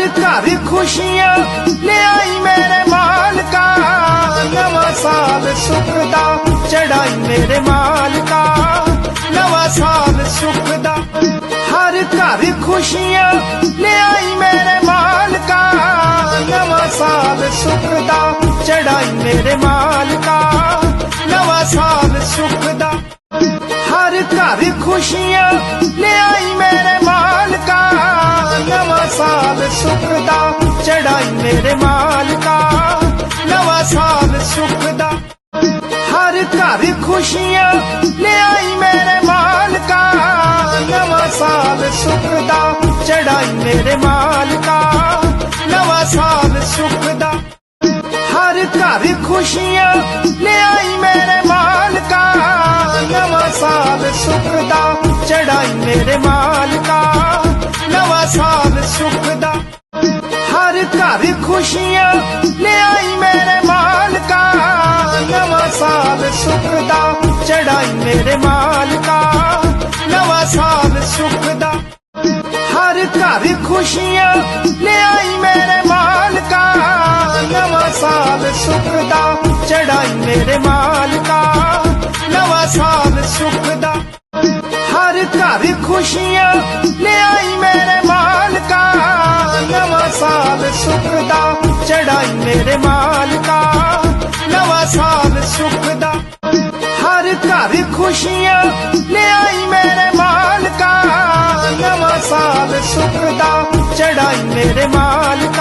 हर घर खुशियां ले आई मेरे मालका, नवा साल सुख दा चढ़ाई मेरे मालका, नवा साल सुख दा। हर घर खुशियां ले आई मेरे मालका, नवा साल सुख दा चढ़ाई मेरे मालका, नवा साल सुख दा। हर घर खुशियां ले आई मेरे मालका, नवा साल सुख दा चढ़ाई मेरे मालका, नवा साल सुख दा। हर घर खुशियां ले आई मेरे मालका, नवा साल सुख दा चढ़ाई मेरे मालका, नवा साल सुख दा। हर घर खुशियां ले आई मेरे मालका, नवा साल सुख दा चढ़ाई मेरे मालका, नवा साल सुख दा। हर घर खुशियां ले आई मेरे मालका, नवा साल सुख दा चढ़ाई मेरे मालका, नवा साल सुख दा। हर घर खुशियां ले आई मेरे मालका, नवा साल सुख दा चढ़ाई मेरे मालका, नवा साल सुख दा। हर घर खुशियां ले आई मेरे मालका, नवा साल सुख दा चढ़ाई मेरे मालका, नवा साल सुख दा। हर घर खुशियां ले आई मेरे मालका, नवा साल सुख दा चढ़ाई मेरे मालका,